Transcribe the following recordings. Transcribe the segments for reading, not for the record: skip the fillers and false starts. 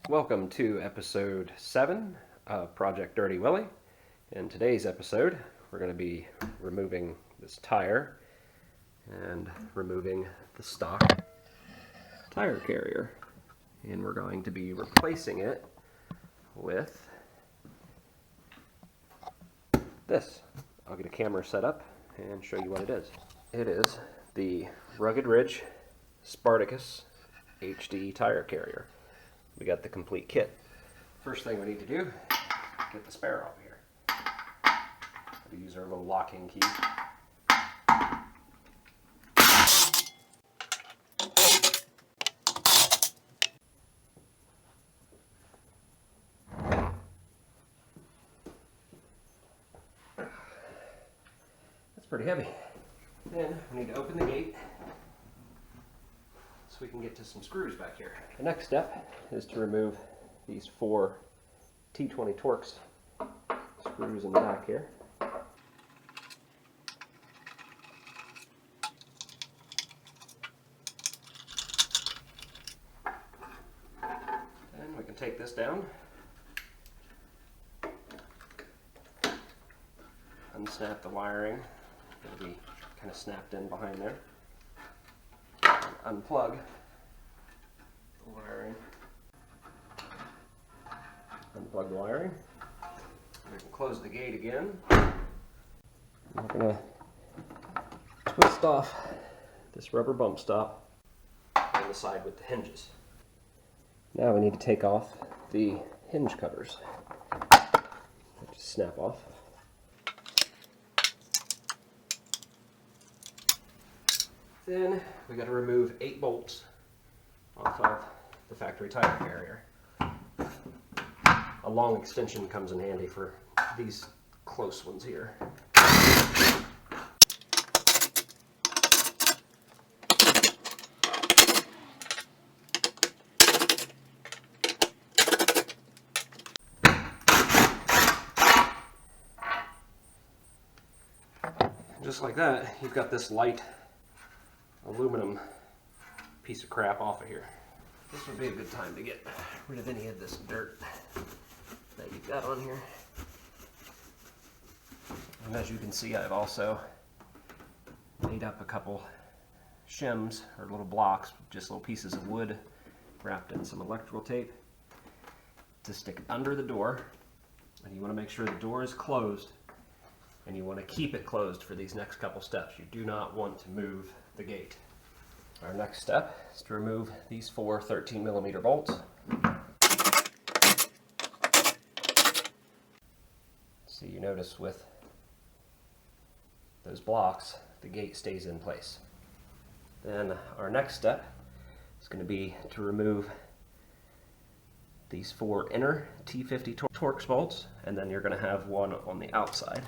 Welcome to episode 7 of Project Dirty Willy. In today's episode, we're going to be removing this tire and removing the stock tire carrier. And we're going to be replacing it with this. I'll get a camera set up and show you what it is. It is the Rugged Ridge Spartacus HD tire carrier. We got the complete kit. First thing we need to do, get the spare off here. We use our little locking key. That's pretty heavy. Then we need to open the gate so we can get to some screws back here. The next step is to remove these 4 T20 Torx screws in the back here. Then we can take this down, unsnap the wiring. It'll be kind of snapped in behind there. Unplug the wiring. Unplug the wiring. We can close the gate again. We're going to twist off this rubber bump stop on the side with the hinges. Now we need to take off the hinge covers. Just snap off. Then we got to remove 8 bolts off of the factory tire carrier. A long extension comes in handy for these close ones here. Just like that, you've got this light aluminum piece of crap off of here. This would be a good time to get rid of any of this dirt that you've got on here. And as you can see, I've also made up a couple shims or little blocks, just little pieces of wood wrapped in some electrical tape to stick under the door. And you want to make sure the door is closed, and you want to keep it closed for these next couple steps. You do not want to move the gate. Our next step is to remove these 4 13mm bolts. So you notice with those blocks, the gate stays in place. Then our next step is going to be to remove these 4 inner T50 Torx bolts, and then you're going to have one on the outside.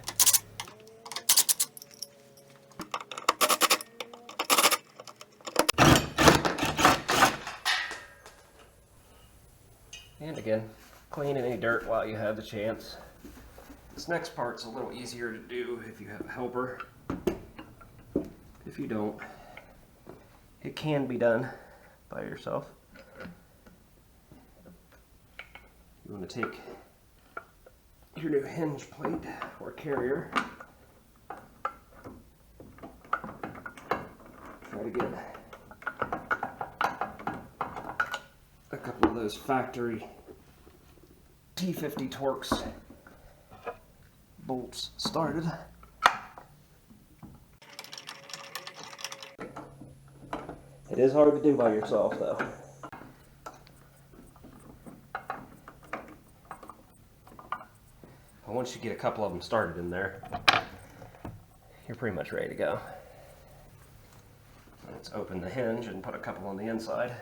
And again, clean any dirt while you have the chance. This next part's a little easier to do if you have a helper. If you don't, it can be done by yourself. You want to take your new hinge plate or carrier, try to get a couple of those factory T50 Torx bolts started. It is hard to do by yourself though. But once you get a couple of them started in there, you're pretty much ready to go. Let's open the hinge and put a couple on the inside.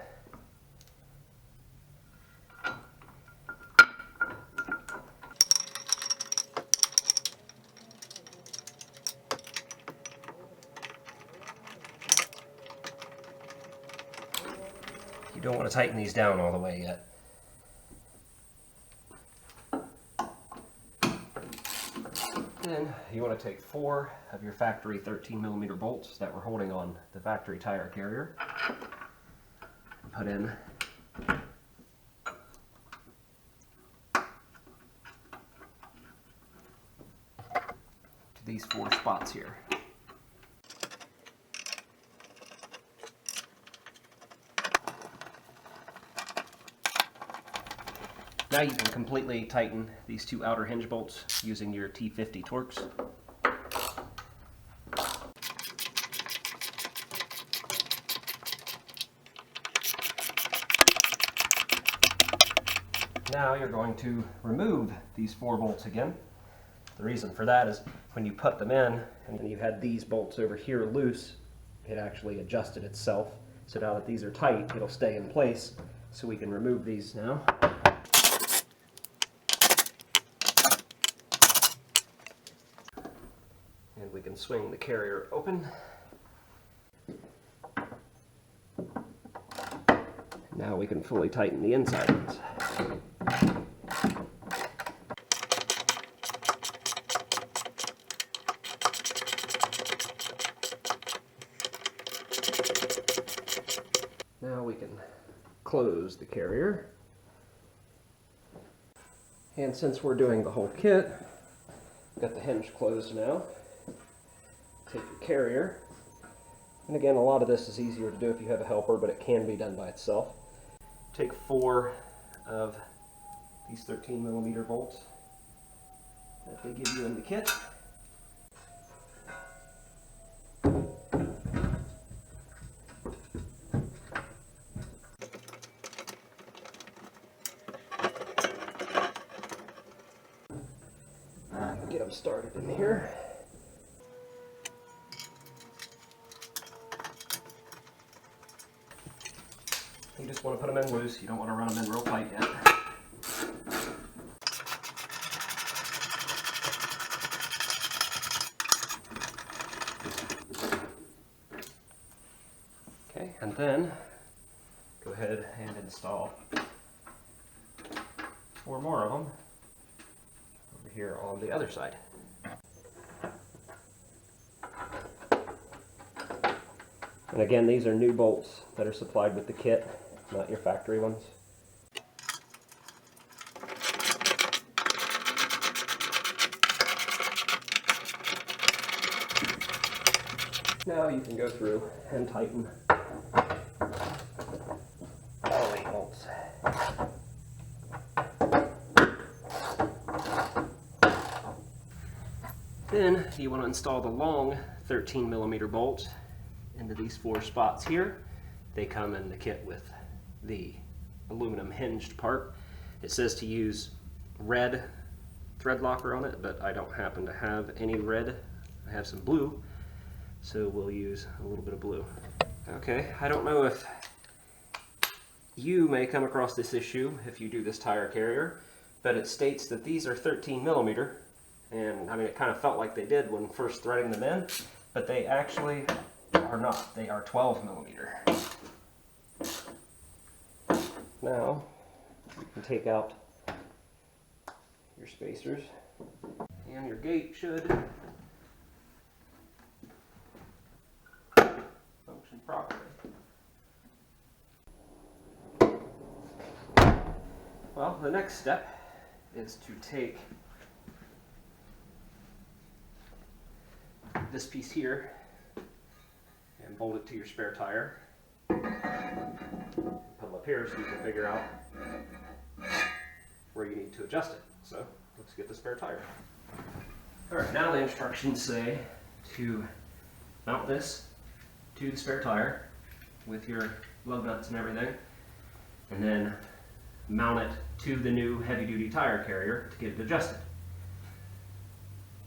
You don't want to tighten these down all the way yet. Then you want to take 4 of your factory 13mm bolts that we're holding on the factory tire carrier and put in these 4 spots here. Now you can completely tighten these 2 outer hinge bolts using your T50 Torx. Now you're going to remove these 4 bolts again. The reason for that is when you put them in and you had these bolts over here loose, it actually adjusted itself. So now that these are tight, it'll stay in place. So we can remove these now. And we can swing the carrier open. Now we can fully tighten the inside ones. Now we can close the carrier. And since we're doing the whole kit, got the hinge closed now. Take your carrier. And again, a lot of this is easier to do if you have a helper, but it can be done by itself. Take 4 of these 13mm bolts that they give you in the kit. Get them started in here. You just want to put them in loose. You don't want to run them in real tight yet. Okay, and then go ahead and install 4 more of them over here on the other side. And again, these are new bolts that are supplied with the kit, not your factory ones. Now you can go through and tighten all 8 bolts. Then you want to install the long 13mm bolts into these 4 spots here. They come in the kit with the aluminum hinged part. It says to use red thread locker on it, but I don't happen to have any red. I have some blue, so we'll use a little bit of blue. Okay, I don't know if you may come across this issue if you do this tire carrier, but it states that these are 13mm, and I mean, it kind of felt like they did when first threading them in, but they actually are not. They are 12mm. Now, you can take out your spacers, and your gate should function properly. Well, the next step is to take this piece here and bolt it to your spare tire. Put them up here so you can figure out where you need to adjust it. So let's get the spare tire. Alright, now the instructions say to mount this to the spare tire with your lug nuts and everything, and then mount it to the new heavy-duty tire carrier to get it adjusted.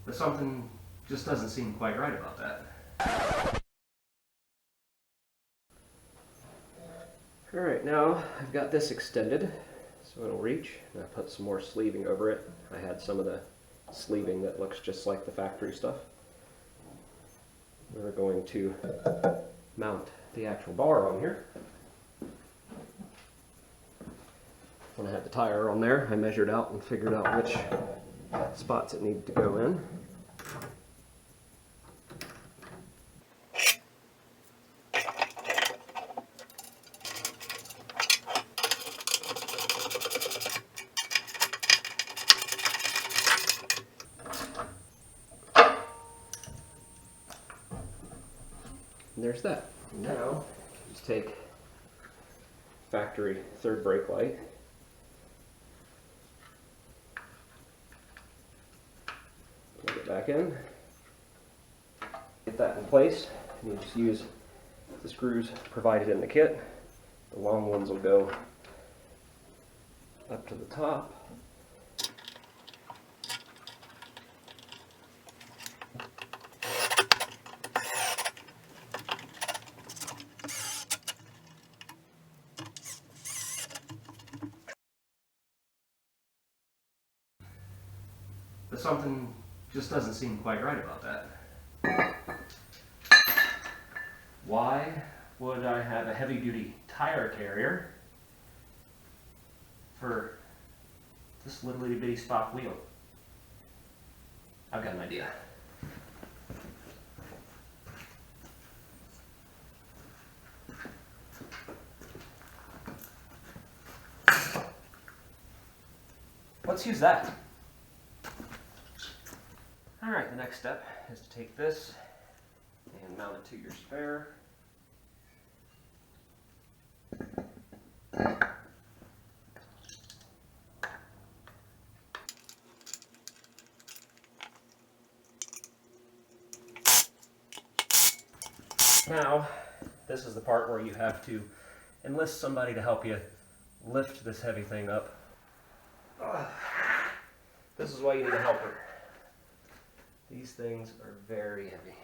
But something just doesn't seem quite right about that. Alright, now I've got this extended so it'll reach, and I put some more sleeving over it. I had some of the sleeving that looks just like the factory stuff. We're going to mount the actual bar on here. When I had the tire on there, I measured out and figured out which spots it needed to go in. And there's that. Now, just take factory third brake light. Plug it back in. Get that in place. And you just use the screws provided in the kit. The long ones will go up to the top. But something just doesn't seem quite right about that. Why would I have a heavy-duty tire carrier for this little bitty stock wheel? I've got an idea. Let's use that. Alright, the next step is to take this and mount it to your spare. Now, this is the part where you have to enlist somebody to help you lift this heavy thing up. This is why you need a helper. These things are very heavy.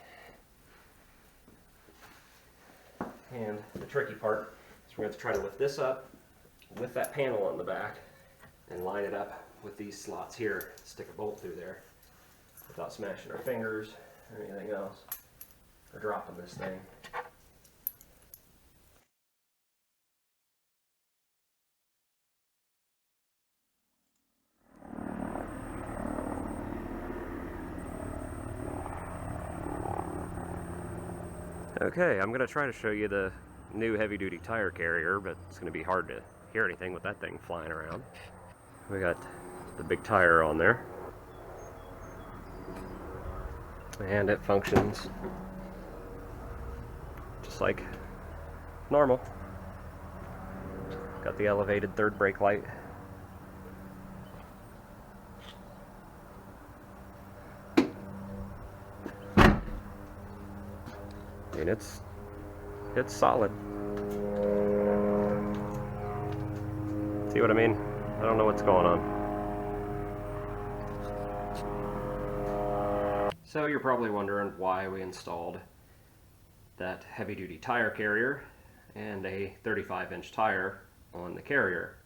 And the tricky part is we're going to try to lift this up with that panel on the back and line it up with these slots here. Stick a bolt through there without smashing our fingers or anything else, or dropping this thing. Okay, I'm going to try to show you the new heavy-duty tire carrier, but it's going to be hard to hear anything with that thing flying around. We got the big tire on there, and it functions just like normal. Got the elevated third brake light. And it's solid. See what I mean? I don't know what's going on. So you're probably wondering why we installed that heavy-duty tire carrier and a 35-inch tire on the carrier.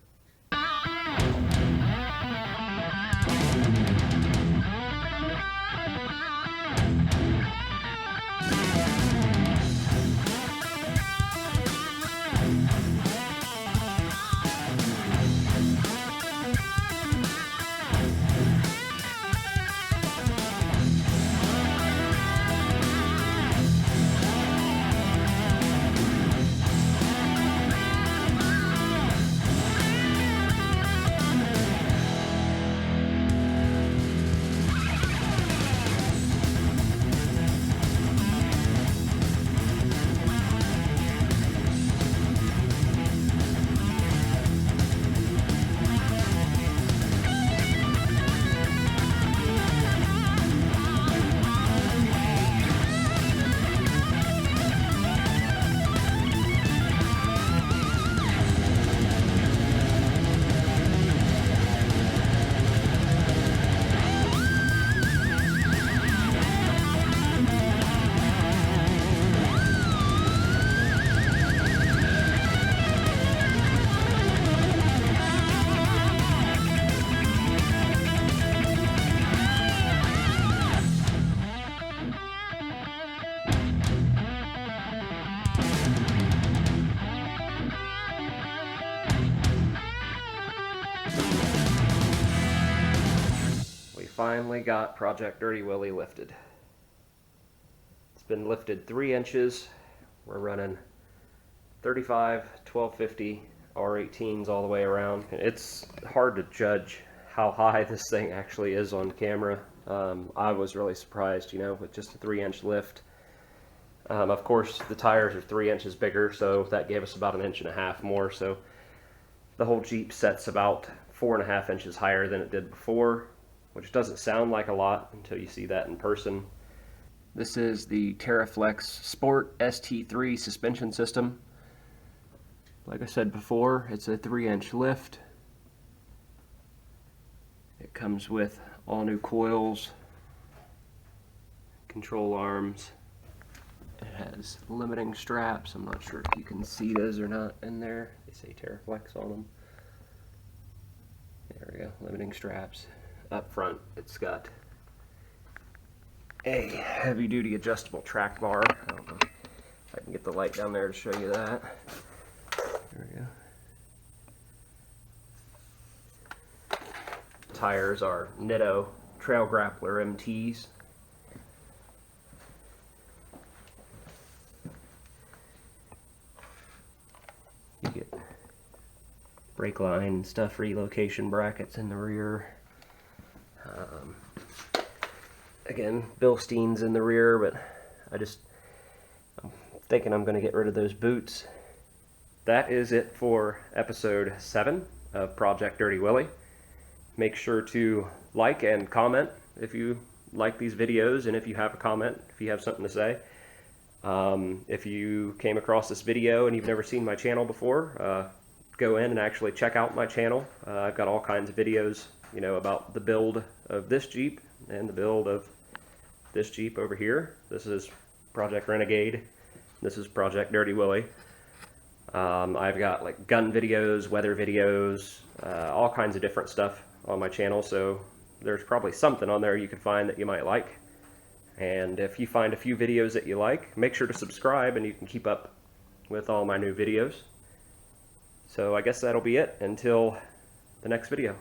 Finally got Project Dirty Willy lifted. It's been lifted 3 inches. We're running 35, 1250, R18s all the way around. It's hard to judge how high this thing actually is on camera. I was really surprised, you know, with just a 3-inch lift. Of course, the tires are 3 inches bigger, so that gave us about 1.5 inches more. So the whole Jeep sets about 4.5 inches higher than it did before, which doesn't sound like a lot until you see that in person. This is the TerraFlex Sport ST3 suspension system. Like I said before, it's a 3-inch lift. It comes with all new coils, control arms. It has limiting straps. I'm not sure if you can see those or not in there. They say TerraFlex on them. There we go, limiting straps. Up front, it's got a heavy-duty adjustable track bar. I don't know if I can get the light down there to show you that. There we go. Tires are Nitto Trail Grappler MTs. You get brake line and stuff, relocation brackets in the rear. Again, Bilstein's in the rear, but I'm thinking I'm going to get rid of those boots. That is it for episode 7 of Project Dirty Willy. Make sure to like and comment if you like these videos, and if you have a comment, if you have something to say. If you came across this video and you've never seen my channel before, go in and actually check out my channel. I've got all kinds of videos, about the build of this Jeep and the build of this Jeep over here. This is Project Renegade. This is Project Dirty Willy. I've got like gun videos, weather videos, all kinds of different stuff on my channel, so there's probably something on there you could find that you might like. And if you find a few videos that you like, make sure to subscribe and you can keep up with all my new videos. So I guess that'll be it until the next video.